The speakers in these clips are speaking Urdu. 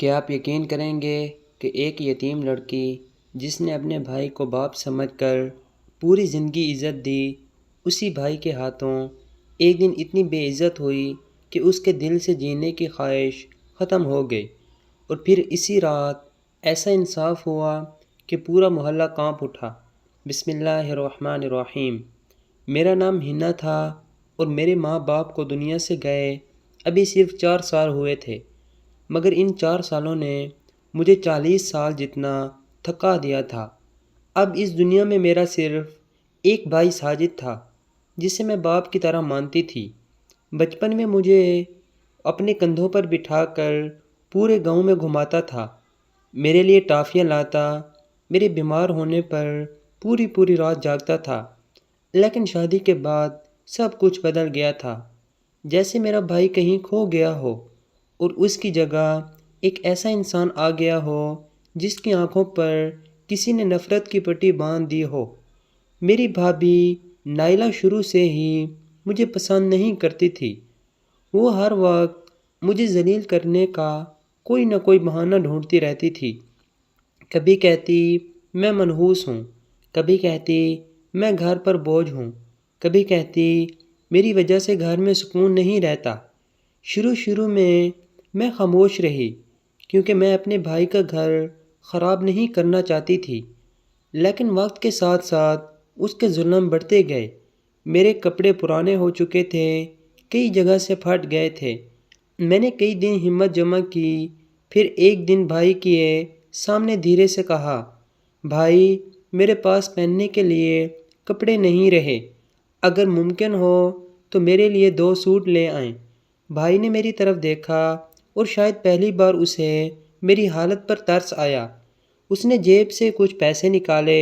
کیا آپ یقین کریں گے کہ ایک یتیم لڑکی جس نے اپنے بھائی کو باپ سمجھ کر پوری زندگی عزت دی، اسی بھائی کے ہاتھوں ایک دن اتنی بے عزت ہوئی کہ اس کے دل سے جینے کی خواہش ختم ہو گئی، اور پھر اسی رات ایسا انصاف ہوا کہ پورا محلہ کانپ اٹھا۔ بسم اللہ الرحمن الرحیم۔ میرا نام ہنا تھا اور میرے ماں باپ کو دنیا سے گئے ابھی صرف 4 سال ہوئے تھے، مگر ان 4 سالوں نے مجھے 40 سال جتنا تھکا دیا تھا۔ اب اس دنیا میں میرا صرف ایک بھائی ساجد تھا جسے میں باپ کی طرح مانتی تھی۔ بچپن میں مجھے اپنے کندھوں پر بٹھا کر پورے گاؤں میں گھماتا تھا، میرے لیے ٹافیاں لاتا، میرے بیمار ہونے پر پوری پوری رات جاگتا تھا۔ لیکن شادی کے بعد سب کچھ بدل گیا تھا، جیسے میرا بھائی کہیں کھو گیا ہو اور اس کی جگہ ایک ایسا انسان آ گیا ہو جس کی آنکھوں پر کسی نے نفرت کی پٹی باندھ دی ہو۔ میری بھابھی نائلہ شروع سے ہی مجھے پسند نہیں کرتی تھی، وہ ہر وقت مجھے ذلیل کرنے کا کوئی نہ کوئی بہانہ ڈھونڈتی رہتی تھی۔ کبھی کہتی میں منحوس ہوں، کبھی کہتی میں گھر پر بوجھ ہوں، کبھی کہتی میری وجہ سے گھر میں سکون نہیں رہتا۔ شروع میں خاموش رہی کیونکہ میں اپنے بھائی کا گھر خراب نہیں کرنا چاہتی تھی، لیکن وقت کے ساتھ ساتھ اس کے ظلم بڑھتے گئے۔ میرے کپڑے پرانے ہو چکے تھے، کئی جگہ سے پھٹ گئے تھے۔ میں نے کئی دن ہمت جمع کی، پھر ایک دن بھائی کے سامنے دھیرے سے کہا، بھائی میرے پاس پہننے کے لیے کپڑے نہیں رہے، اگر ممکن ہو تو میرے لیے 2 سوٹ لے آئیں۔ بھائی نے میری طرف دیکھا اور شاید پہلی بار اسے میری حالت پر ترس آیا۔ اس نے جیب سے کچھ پیسے نکالے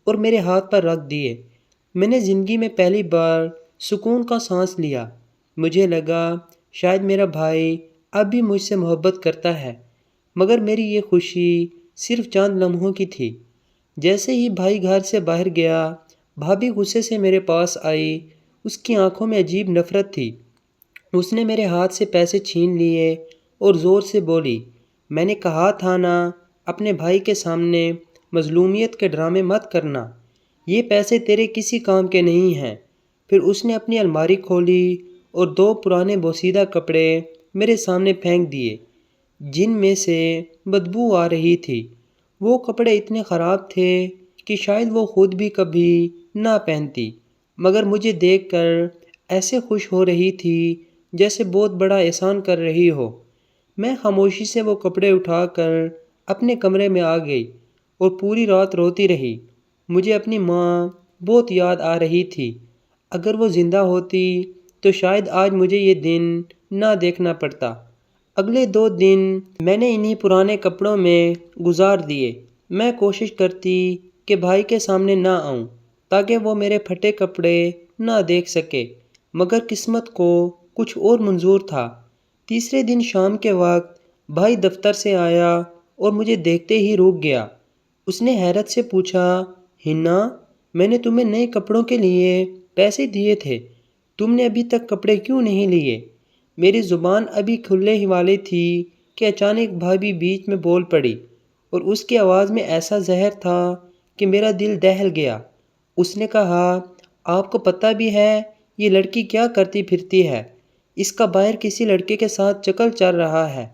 اور میرے ہاتھ پر رکھ دیے۔ میں نے زندگی میں پہلی بار سکون کا سانس لیا۔ مجھے لگا شاید میرا بھائی اب بھی مجھ سے محبت کرتا ہے، مگر میری یہ خوشی صرف چند لمحوں کی تھی۔ جیسے ہی بھائی گھر سے باہر گیا، بھابھی غصے سے میرے پاس آئی، اس کی آنکھوں میں عجیب نفرت تھی۔ اس نے میرے ہاتھ سے پیسے چھین لیے اور زور سے بولی، میں نے کہا تھا نا اپنے بھائی کے سامنے مظلومیت کے ڈرامے مت کرنا، یہ پیسے تیرے کسی کام کے نہیں ہیں۔ پھر اس نے اپنی الماری کھولی اور 2 پرانے بوسیدہ کپڑے میرے سامنے پھینک دیے جن میں سے بدبو آ رہی تھی۔ وہ کپڑے اتنے خراب تھے کہ شاید وہ خود بھی کبھی نہ پہنتی، مگر مجھے دیکھ کر ایسے خوش ہو رہی تھی جیسے بہت بڑا احسان کر رہی ہو۔ میں خاموشی سے وہ کپڑے اٹھا کر اپنے کمرے میں آ گئی اور پوری رات روتی رہی۔ مجھے اپنی ماں بہت یاد آ رہی تھی، اگر وہ زندہ ہوتی تو شاید آج مجھے یہ دن نہ دیکھنا پڑتا۔ اگلے 2 دن میں نے انہی پرانے کپڑوں میں گزار دیے۔ میں کوشش کرتی کہ بھائی کے سامنے نہ آؤں تاکہ وہ میرے پھٹے کپڑے نہ دیکھ سکے، مگر قسمت کو کچھ اور منظور تھا۔ تیسرے دن شام کے وقت بھائی دفتر سے آیا اور مجھے دیکھتے ہی رک گیا۔ اس نے حیرت سے پوچھا، ہنا میں نے تمہیں نئے کپڑوں کے لیے پیسے دیے تھے، تم نے ابھی تک کپڑے کیوں نہیں لیے؟ میری زبان ابھی کھلنے ہی والی تھی کہ اچانک بھابھی بیچ میں بول پڑی اور اس کی آواز میں ایسا زہر تھا کہ میرا دل دہل گیا۔ اس نے کہا، آپ کو پتہ بھی ہے یہ لڑکی کیا کرتی پھرتی ہے؟ اس کا باہر کسی لڑکے کے ساتھ چکر چل رہا ہے،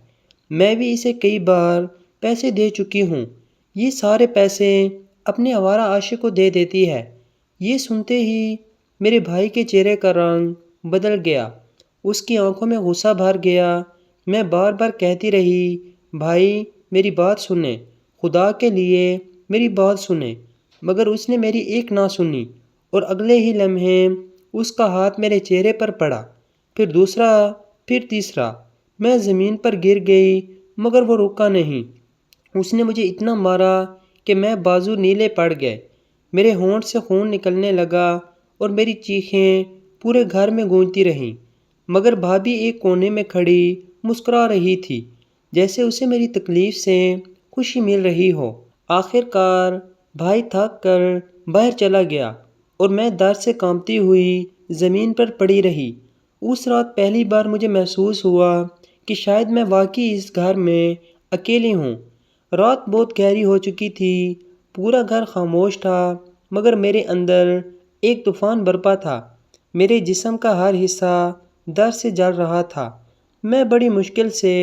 میں بھی اسے کئی بار پیسے دے چکی ہوں، یہ سارے پیسے اپنے آوارہ عاشق کو دے دیتی ہے۔ یہ سنتے ہی میرے بھائی کے چہرے کا رنگ بدل گیا، اس کی آنکھوں میں غصہ بھر گیا۔ میں بار بار کہتی رہی، بھائی میری بات سنیں، خدا کے لیے میری بات سنیں، مگر اس نے میری ایک نہ سنی اور اگلے ہی لمحے اس کا ہاتھ میرے چہرے پر پڑا، پھر دوسرا، پھر تیسرا۔ میں زمین پر گر گئی مگر وہ رکا نہیں۔ اس نے مجھے اتنا مارا کہ میں بازو نیلے پڑ گئے، میرے ہونٹ سے خون نکلنے لگا اور میری چیخیں پورے گھر میں گونجتی رہیں، مگر بھابھی ایک کونے میں کھڑی مسکرا رہی تھی جیسے اسے میری تکلیف سے خوشی مل رہی ہو۔ آخر کار بھائی تھک کر باہر چلا گیا اور میں ڈر سے کانپتی ہوئی زمین پر پڑی رہی۔ اس رات پہلی بار مجھے محسوس ہوا کہ شاید میں واقعی اس گھر میں اکیلی ہوں۔ رات بہت گہری ہو چکی تھی، پورا گھر خاموش تھا، مگر میرے اندر ایک طوفان برپا تھا۔ میرے جسم کا ہر حصہ درد سے جل رہا تھا۔ میں بڑی مشکل سے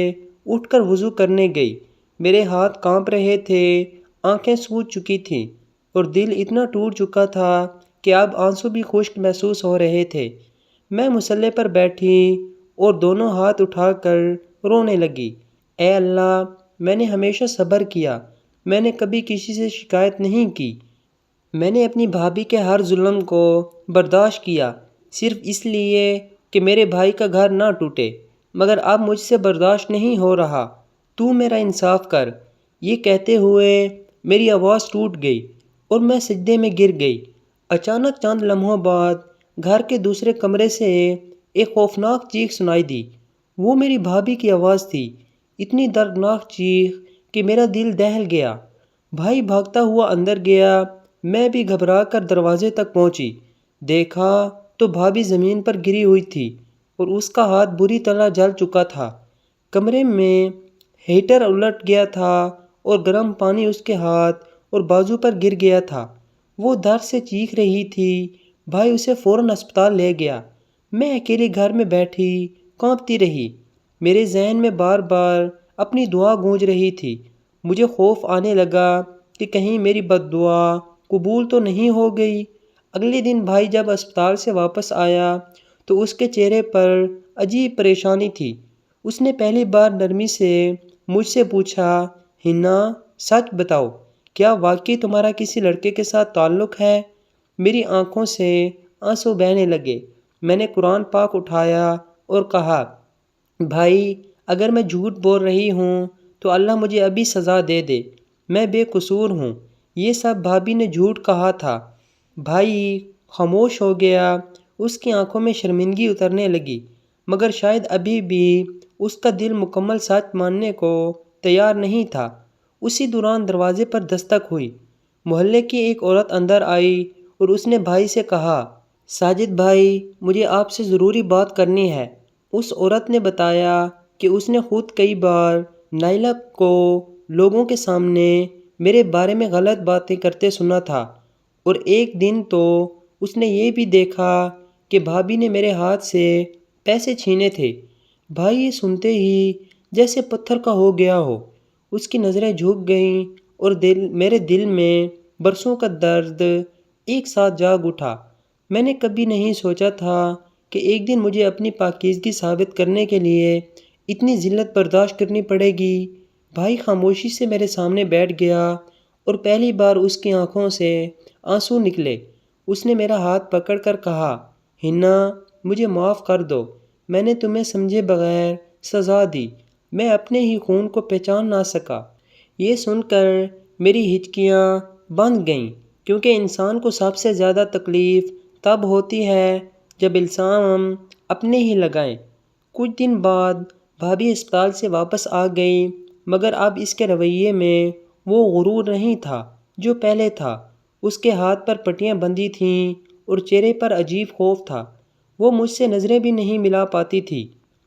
اٹھ کر وضو کرنے گئی۔ میرے ہاتھ کانپ رہے تھے، آنکھیں سوج چکی تھیں، اور دل اتنا ٹوٹ چکا تھا کہ اب آنسو بھی خشک محسوس ہو رہے تھے۔ میں مصلی پر بیٹھی اور دونوں ہاتھ اٹھا کر رونے لگی۔ اے اللہ، میں نے ہمیشہ صبر کیا، میں نے کبھی کسی سے شکایت نہیں کی، میں نے اپنی بھابھی کے ہر ظلم کو برداشت کیا صرف اس لیے کہ میرے بھائی کا گھر نہ ٹوٹے، مگر اب مجھ سے برداشت نہیں ہو رہا، تو میرا انصاف کر۔ یہ کہتے ہوئے میری آواز ٹوٹ گئی اور میں سجدے میں گر گئی۔ اچانک چند لمحوں بعد گھر کے دوسرے کمرے سے ایک خوفناک چیخ سنائی دی۔ وہ میری بھابھی کی آواز تھی، اتنی دردناک چیخ کہ میرا دل دہل گیا۔ بھائی بھاگتا ہوا اندر گیا، میں بھی گھبرا کر دروازے تک پہنچی۔ دیکھا تو بھابھی زمین پر گری ہوئی تھی اور اس کا ہاتھ بری طرح جل چکا تھا۔ کمرے میں ہیٹر الٹ گیا تھا اور گرم پانی اس کے ہاتھ اور بازو پر گر گیا تھا۔ وہ درد سے چیخ رہی تھی۔ بھائی اسے فوراً اسپتال لے گیا۔ میں اکیلی گھر میں بیٹھی کانپتی رہی۔ میرے ذہن میں بار بار اپنی دعا گونج رہی تھی۔ مجھے خوف آنے لگا کہ کہیں میری بد دعا قبول تو نہیں ہو گئی۔ اگلے دن بھائی جب اسپتال سے واپس آیا تو اس کے چہرے پر عجیب پریشانی تھی۔ اس نے پہلی بار نرمی سے مجھ سے پوچھا، ہنا سچ بتاؤ، کیا واقعی تمہارا کسی لڑکے کے ساتھ تعلق ہے؟ میری آنکھوں سے آنسو بہنے لگے۔ میں نے قرآن پاک اٹھایا اور کہا، بھائی اگر میں جھوٹ بول رہی ہوں تو اللہ مجھے ابھی سزا دے دے، میں بے قصور ہوں، یہ سب بھابھی نے جھوٹ کہا تھا۔ بھائی خاموش ہو گیا، اس کی آنکھوں میں شرمندگی اترنے لگی، مگر شاید ابھی بھی اس کا دل مکمل سچ ماننے کو تیار نہیں تھا۔ اسی دوران دروازے پر دستک ہوئی۔ محلے کی ایک عورت اندر آئی اور اس نے بھائی سے کہا، ساجد بھائی، مجھے آپ سے ضروری بات کرنی ہے۔ اس عورت نے بتایا کہ اس نے خود کئی بار نائلہ کو لوگوں کے سامنے میرے بارے میں غلط باتیں کرتے سنا تھا، اور ایک دن تو اس نے یہ بھی دیکھا کہ بھابھی نے میرے ہاتھ سے پیسے چھینے تھے۔ بھائی یہ سنتے ہی جیسے پتھر کا ہو گیا ہو، اس کی نظریں جھک گئیں اور میرے دل میں برسوں کا درد ایک ساتھ جاگ اٹھا۔ میں نے کبھی نہیں سوچا تھا کہ ایک دن مجھے اپنی پاکیزگی ثابت کرنے کے لیے اتنی ذلت برداشت کرنی پڑے گی۔ بھائی خاموشی سے میرے سامنے بیٹھ گیا اور پہلی بار اس کی آنکھوں سے آنسو نکلے۔ اس نے میرا ہاتھ پکڑ کر کہا، ہنا مجھے معاف کر دو، میں نے تمہیں سمجھے بغیر سزا دی، میں اپنے ہی خون کو پہچان نہ سکا۔ یہ سن کر میری ہچکیاں بند گئیں، کیونکہ انسان کو سب سے زیادہ تکلیف تب ہوتی ہے جب الزام اپنے ہی لگائیں۔ کچھ دن بعد بھابھی اسپتال سے واپس آ گئی، مگر اب اس کے رویے میں وہ غرور نہیں تھا جو پہلے تھا۔ اس کے ہاتھ پر پٹیاں بندھی تھیں اور چہرے پر عجیب خوف تھا۔ وہ مجھ سے نظریں بھی نہیں ملا پاتی تھی۔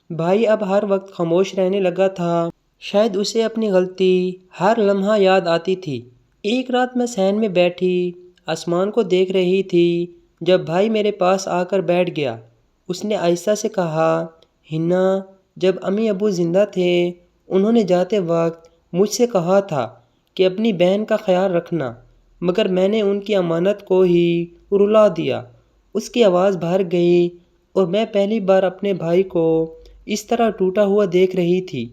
بھائی اب ہر وقت خاموش رہنے لگا تھا۔ شاید اسے اپنی غلطی ہر لمحہ یاد آتی تھی۔ ایک رات میں صحن میں بیٹھی آسمان کو دیکھ رہی تھی جب بھائی میرے پاس آ کر بیٹھ گیا۔ اس نے آہستہ سے کہا، ہنا جب امی ابو زندہ تھے انہوں نے جاتے وقت مجھ سے کہا تھا کہ اپنی بہن کا خیال رکھنا، مگر میں نے ان کی امانت کو ہی رلا دیا۔ اس کی آواز بھر گئی اور میں پہلی بار اپنے بھائی کو اس طرح ٹوٹا ہوا دیکھ رہی تھی۔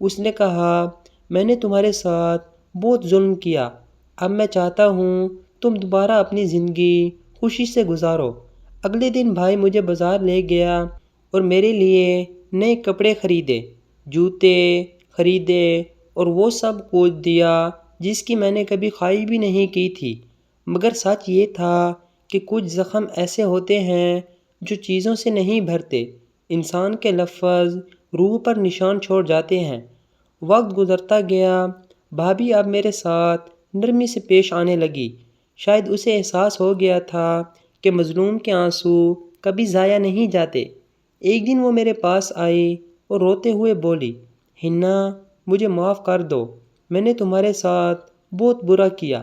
اس نے کہا، میں نے تمہارے ساتھ بہت ظلم کیا، اب میں چاہتا ہوں تم دوبارہ اپنی زندگی خوشی سے گزارو۔ اگلے دن بھائی مجھے بازار لے گیا اور میرے لیے نئے کپڑے خریدے، جوتے خریدے اور وہ سب کچھ دیا جس کی میں نے کبھی خواہش بھی نہیں کی تھی۔ مگر سچ یہ تھا کہ کچھ زخم ایسے ہوتے ہیں جو چیزوں سے نہیں بھرتے، انسان کے لفظ روح پر نشان چھوڑ جاتے ہیں۔ وقت گزرتا گیا، بھابھی اب میرے ساتھ نرمی سے پیش آنے لگی۔ شاید اسے احساس ہو گیا تھا کہ مظلوم کے آنسو کبھی ضائع نہیں جاتے۔ ایک دن وہ میرے پاس آئی اور روتے ہوئے بولی، ہنا مجھے معاف کر دو، میں نے تمہارے ساتھ بہت برا کیا،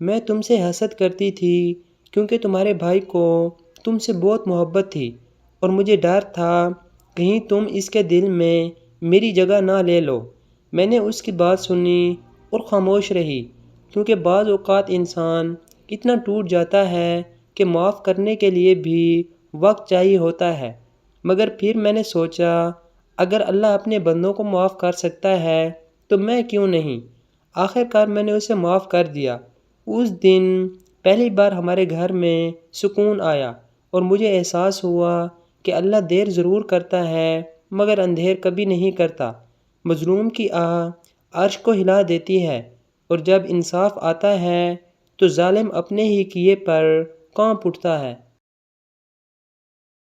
میں تم سے حسد کرتی تھی کیونکہ تمہارے بھائی کو تم سے بہت محبت تھی، اور مجھے ڈر تھا کہیں تم اس کے دل میں میری جگہ نہ لے لو۔ میں نے اس کی بات سنی اور خاموش رہی، کیونکہ بعض اوقات انسان اتنا ٹوٹ جاتا ہے کہ معاف کرنے کے لیے بھی وقت چاہیے ہوتا ہے۔ مگر پھر میں نے سوچا، اگر اللہ اپنے بندوں کو معاف کر سکتا ہے تو میں کیوں نہیں؟ آخر کار میں نے اسے معاف کر دیا۔ اس دن پہلی بار ہمارے گھر میں سکون آیا، اور مجھے احساس ہوا کہ اللہ دیر ضرور کرتا ہے مگر اندھیر کبھی نہیں کرتا۔ مظلوم کی آہ عرش کو ہلا دیتی ہے، اور جب انصاف آتا ہے تو ظالم اپنے ہی کیے پر کانپ اٹھتا ہے۔